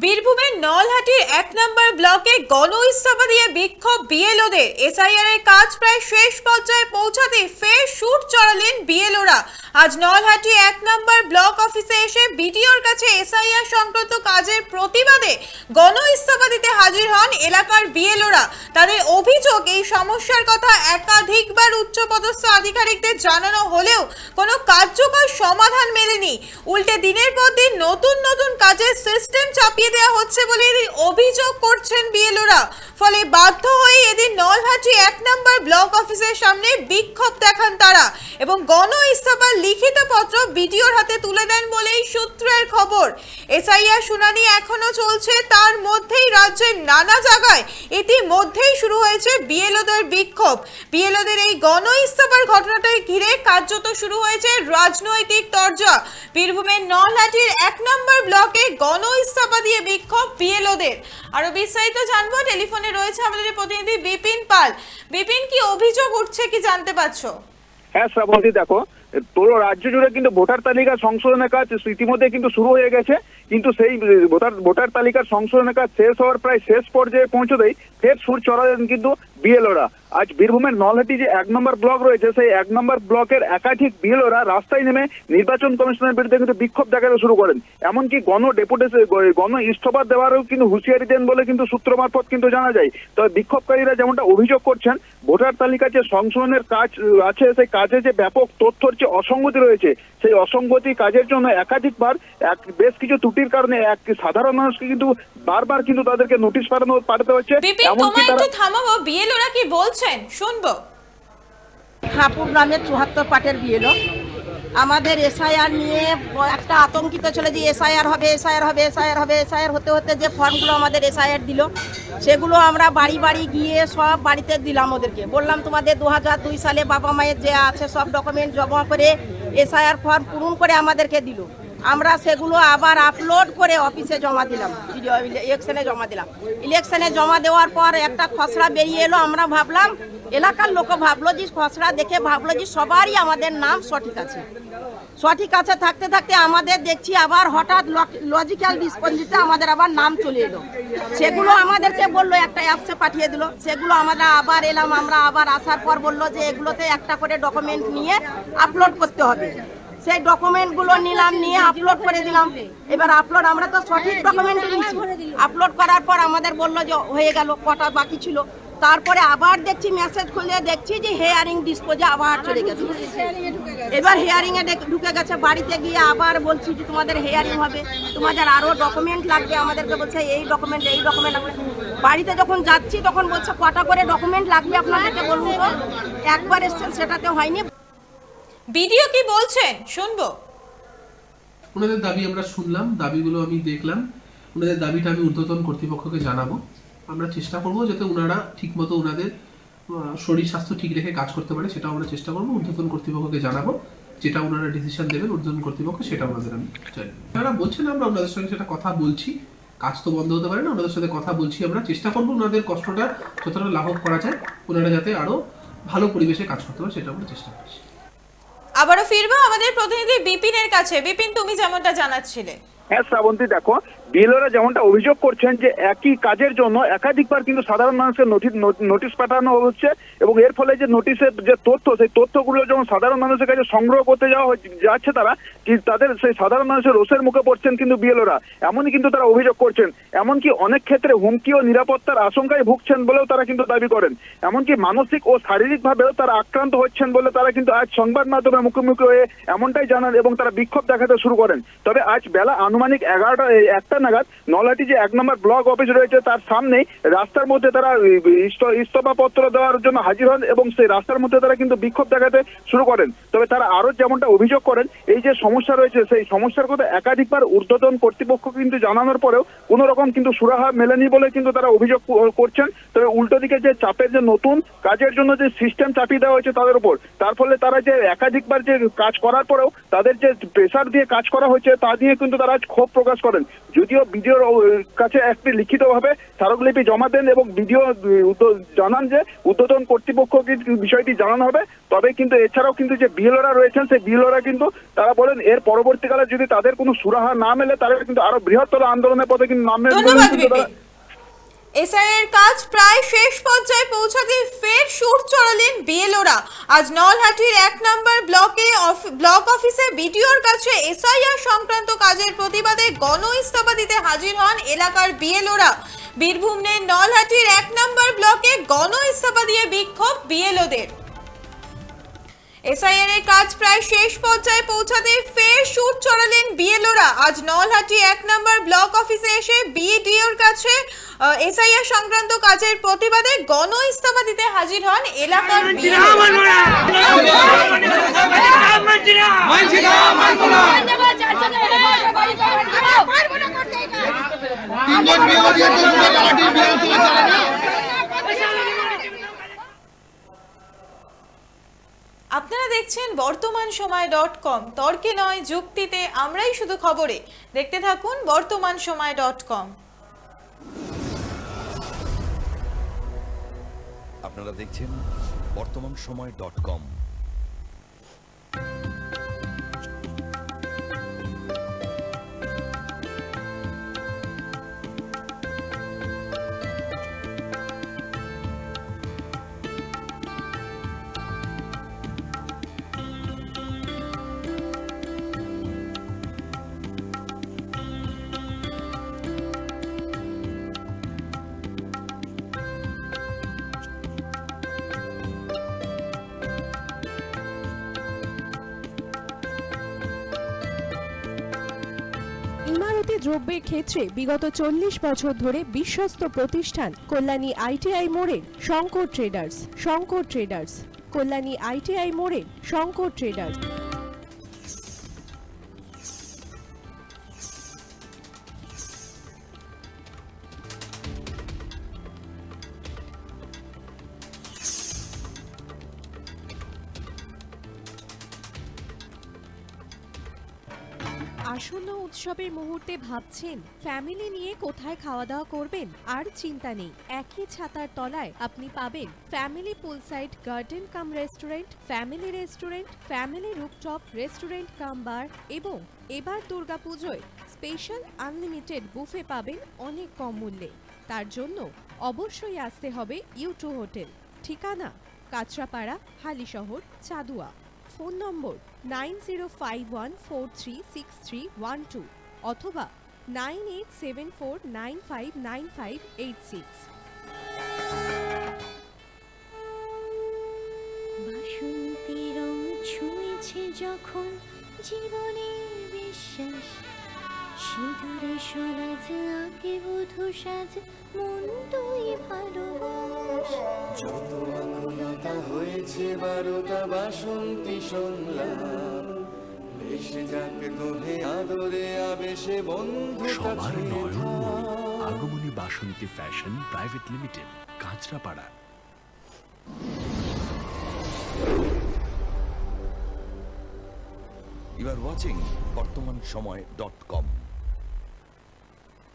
বীরভূমের নলহাটির 1 নম্বর ব্লকে গণ ইস্তফা দিয়ে বিক্ষোভ বিএলওদের। এসআইআর এর কাজ প্রায় শেষ পর্যায়ে পৌঁছাতে ফের শুট চড়ালেন বিএলওরা। আজ নলহাটি 1 নম্বর ব্লক অফিসে এসে বিডিওর কাছে এসআইআর সংক্রান্ত কাজের প্রতিবাদে গণ ইস্তফা দিতে হাজির হন এলাকার বিএলওরা। তাদের অভিযোগ, এই সমস্যার কথা একাধিকবার উচ্চপদস্থ আধিকারিকদের জানানো হলেও কোনো কার্যকর সমাধান মেলেনি। উল্টে দিনের পর দিন নতুন নতুন কাজের সিস্টেম চাপিয়ে দেওয়া হচ্ছে বলে অভিযোগ করছেন বিএলওরা। ফলে বাধ্য হয়ে এদিন নলহাটি 1 নম্বর ব্লক অফিসের সামনে বিক্ষোভ দেখান তারা এবং গণ ইস্তফার লিখিত পত্র বিডিওর হাতে তুলে দেন বলেই সূত্রের খবর। এসআইআর শুনানি এখনো চলছে, তার মধ্যেই রাজ্যের নানা জায়গায় ইতিমধ্যেই শুরু হয়েছে বিএলওদের বিক্ষোভ। বিএলওদের এই গণ ইস্তফার ঘটনাটাকে ঘিরে কার্যত শুরু হয়েছে রাজনৈতিক তরজা। বীরভূমের নলহাটির 1 নম্বর ব্লকে গণ ইস্তফা দিয়ে বিক্ষোভ বিএলওদের। আরো বিস্তারিত জানবো, টেলিফোনে রয়েছে আমাদের প্রতিনিধি বিপিন পাল। বিপিন, কি অভিযোগ উঠছে কি জানতে পারছো? হ্যাঁ শ্রাবন্তী, দেখো পুরো রাজ্য জুড়ে কিন্তু ভোটার তালিকা সংশোধনের কাজ ইতিমধ্যে কিন্তু শুরু হয়ে গেছে, কিন্তু সেই ভোটার তালিকার সংশোধনের কাজ শেষ হওয়ার প্রায় শেষ পর্যায়ে পৌঁছতেই ফের সুর চড়ালেন কিন্তু বিএলওরা। আজ বীরভূমের নলহাটি যে 1 নম্বর ব্লক রয়েছে, সেই 1 নম্বর ব্লকের একাধিক বিএলওরা রাস্তায় নেমে নির্বাচন কমিশনের বিরুদ্ধে কিন্তু বিক্ষোভ দেখাতে শুরু করেন। এমনকি গণ ইস্তফা দেওয়ারও কিন্তু হুঁশিয়ারি দেন বলে কিন্তু সূত্র মারফত কিন্তু জানা যায়। তবে বিক্ষোভকারীরা যেমনটা অভিযোগ করছেন, ভোটার তালিকার যে সংশোধনের কাজ আছে, সেই কাজে যে ব্যাপক তথ্যর যে অসঙ্গতি রয়েছে, সেই অসঙ্গতি কাজের জন্য একাধিকবার বেশ কিছু ত্রুটির কারণে সাধারণ মানুষকে কিন্তু বারবার কিন্তু তাদেরকে নোটিশ পাঠাতে হচ্ছে। এমনকি তারা থামাবো, বিএলওরা কি বলছেন শুনবো। হাপুর গ্রামের 74 পাটের বিএলও আমাদের এসআইআর নিয়ে একটা আতঙ্কিত ছিল যে এসআইআর হবে, এসআইআর হবে, এসআইআর হবে। এসআইআর হতে হতে যে ফর্মগুলো আমাদের এসআইআর দিল, সেগুলো আমরা বাড়ি বাড়ি গিয়ে সব বাড়িতে দিলাম। ওদেরকে বললাম তোমাদের 2002 সালে বাবা মায়ের যে আছে সব ডকুমেন্ট জমা করে এসআইআর ফর্ম পূরণ করে আমাদেরকে দিল। আমরা সেগুলো আবার আপলোড করে অফিসে জমা দিলাম, ইলেকশনে জমা দিলাম। ইলেকশনে জমা দেওয়ার পর একটা খসড়া বেরিয়ে এলো। আমরা ভাবলাম, এলাকার লোক ভাবলো যে খসড়া দেখে ভাবলো যে সবারই আমাদের নাম সঠিক আছে। সঠিক আছে থাকতে থাকতে আমাদের দেখছি আবার হঠাৎ লজিক্যাল ডিসপেন্সিতে আমাদের আবার নাম চলে এলো। সেগুলো আমাদেরকে বললো একটা অ্যাপসে পাঠিয়ে দিল। সেগুলো আমরা আবার এলাম। আমরা আবার আসার পর বললো যে এগুলোতে একটা করে ডকুমেন্ট নিয়ে আপলোড করতে হবে। সেই ডকুমেন্টগুলো নিলাম, নিয়ে আপলোড করে দিলাম। এবার আপলোড আমরা তো সঠিক ডকুমেন্ট নিয়েছি। আপলোড করার পর আমাদের বললো যে হয়ে গেল, কটা বাকি ছিল। তারপরে আবার দেখছি মেসেজ খুলে দেখছি যে হেয়ারিং ডিসপোজে আবার চলে গেছে। এবার হেয়ারিং এ ঢুকে গেছে। বাড়িতে গিয়ে আবার বলছি যে তোমাদের হেয়ারিং হবে, তোমাদের আরো ডকুমেন্ট লাগবে। আমাদেরকে বলছে এই ডকুমেন্ট এই ডকুমেন্ট। বাড়িতে যখন যাচ্ছি তখন বলছে কটা করে ডকুমেন্ট লাগবে আপনাদেরকে বলুন তো। একবার এসছেন, সেটাতে হয়নি। ভিডিও কি বলছেন শুনবো। ওনাদের দাবি আমরা শুনলাম, দাবিগুলো আমি দেখলাম। ওনাদের দাবিটা আমি ঊর্ধ্বতন কর্তৃপক্ষকে জানাবো। আমরা চেষ্টা করবো যাতে ওনারা ঠিকমতো ওনাদের শরীর স্বাস্থ্য ঠিক রেখে কাজ করতে পারে, সেটা আমরা চেষ্টা করবো। ঊর্ধ্বতন কর্তৃপক্ষকে জানাবো, যেটা ওনারা ডিসিশন দেবেন ঊর্ধ্বতন কর্তৃপক্ষ, সেটা ওনাদের আমি চাই। ওনারা বলছেন, আমরা ওনাদের সঙ্গে সেটা কথা বলছি। কাজ তো বন্ধ হতে পারে না, ওনাদের সাথে কথা বলছি। আমরা চেষ্টা করবো ওনাদের কষ্টটা যতটা লাঘব করা যায়, ওনারা যাতে আরো ভালো পরিবেশে কাজ করতে পারে, সেটা আমরা চেষ্টা করছি। আবারও ফিরবো আমাদের প্রতিনিধি বিপিনের কাছে। বিপিন, তুমি যেমনটা জানাচ্ছিলে। হ্যাঁ শ্রাবন্তী, দেখো বিএলওরা যেমনটা অভিযোগ করছেন যে একই কাজের জন্য একাধিকবার কিন্তু সাধারণ মানুষের নোটিশ পাঠানো হচ্ছে এবং এর ফলে যে নোটিশের যে তথ্য, সেই তথ্যগুলো যখন সাধারণ মানুষের কাছে সংগ্রহ করতে যাচ্ছে তারা, তাদের সেই সাধারণ মানুষের রোষের মুখে পড়ছেন কিন্তু বিএলওরা। এমনই কিন্তু তারা অভিযোগ করছেন। এমনকি অনেক ক্ষেত্রে হুমকি ও নিরাপত্তার আশঙ্কায় ভুগছেন বলেও তারা কিন্তু দাবি করেন। এমনকি মানসিক ও শারীরিকভাবেও তারা আক্রান্ত হচ্ছেন বলে তারা কিন্তু আজ সংবাদ মাধ্যমে মুখোমুখি হয়ে এমনটাই জানান এবং তারা বিক্ষোভ দেখাতে শুরু করেন। তবে আজ বেলা আনুমানিক 1টা নাগাদ নলহাটি যে 1 নম্বর ব্লক অফিস রয়েছে, তার সামনেই রাস্তার মধ্যে তারা ইস্তফা পত্র দেওয়ার জন্য হাজির হন এবং সেই রাস্তার মধ্যে তারা কিন্তু বিক্ষোভ দেখাতে শুরু করেন। তবে তারা আরো যেমনটা অভিযোগ করেন, এই যে সমস্যা রয়েছে, সেই সমস্যার কথা একাধিকবার ঊর্ধ্বতন কর্তৃপক্ষ কিন্তু জানানোর পরেও কোনো রকম কিন্তু সুরাহা মেলেনি বলে কিন্তু তারা অভিযোগ করছেন। তবে উল্টো দিকে যে চাপের যে নতুন কাজের জন্য যে সিস্টেম চাপিয়ে দেওয়া হয়েছে তাদের উপর, তার ফলে তারা যে একাধিকবার যে কাজ করার পরেও তাদের যে প্রেসার দিয়ে কাজ করা হয়েছে, তা নিয়ে কিন্তু তারা আজ ক্ষোভ প্রকাশ করেন। যদিও বিডিওর কাছে একটি লিখিতভাবে স্মারকলিপি জমা দেন এবং বিডিও জানান যে ঊর্ধ্বতন কর্তৃপক্ষকে বিষয়টি জানানো হবে, তবে কিন্তু এছাড়াও কিন্তু যে বিএলওরা রয়েছেন সেই বিএলওরা কিন্তু তারা বলেন এর পরবর্তীকালে যদি তাদের কোনো সুরাহা না মেলে তারা কিন্তু আরো বৃহত্তর আন্দোলনের পথে কিন্তু নামবে। এসআইআর কাজ প্রায় শেষ পর্যায়ে পৌঁছাতে ফের সুর চড়ালেন বিএলওরা। আজ নলহাটির 1 নম্বর ব্লক অফিসে বিডিওর কাছে এসআইআর সংক্রান্ত কাজের প্রতিবাদে গণ ইস্তফা দিতে হাজির হন এলাকার বিএলওরা। বীরভূমের নলহাটির 1 নম্বর ব্লকে গণ ইস্তফা দিয়ে বিক্ষোভ বিএলওদের। এসআইআর এর কাজ প্রায় শেষ পর্যায়ে পৌঁছাতে ফের সুর চড়ালেন বিএলওরা। আজ নলহাটি 1 নম্বর ব্লক অফিসে এসে বিডিওর কাছে এসআইআর সংক্রান্ত কাজের প্রতিবাদে গণ ইস্তফা দিতে হাজির হন এলাকার আপনারা দেখছেন বর্তমান সময় .com। তর্কে নয় যুক্তিতে আমরাই শুধু খবরে। দেখতে থাকুন বর্তমান সময় .com। আপনারা দেখছেন বর্তমান সময় .com। ইমারতি দ্রব্যের ক্ষেত্রে বিগত 40 বছর ধরে বিশ্বস্ত প্রতিষ্ঠান কল্যাণী আইটিআই মোড়ের শঙ্কর ট্রেডার্স। কল্যাণী আইটিআই মোড়ের শঙ্কর ট্রেডার্স। আসন্ন উৎসবের মুহূর্তে ভাবছেন ফ্যামিলি নিয়ে কোথায় খাওয়া দাওয়া করবেন? আর চিন্তা নেই, একই ছাতার তলায় আপনি পাবেন family poolside garden cum restaurant, family rooftop restaurant cum bar এবং এবার দুর্গাপুজোয় স্পেশাল আনলিমিটেড বুফে পাবেন অনেক কম মূল্যে। তার জন্য অবশ্যই আসতে হবে U2 হোটেল। ঠিকানা কাঁচরাপাড়া, হালিশহর, চাদুয়া। ফোন নম্বর 9051436312 অথবা 9874959586। বাসন্তী রং ছুঁয়েছে যখন জীবনের বিশ্বাস, সিঁদুরে সরাজ আগে বধূ সাজ, মন তুই ভালোবাস। যত আকুলতা হয়েছে 12টা বাসন্তী সংলাপ, এসে যাক তোহে আদরে আবেশে বন্ধু সবার Nayanmoni Agomoni Basanti fashion private limited, Kanchrapara. You are watching বর্তমান সময় .com।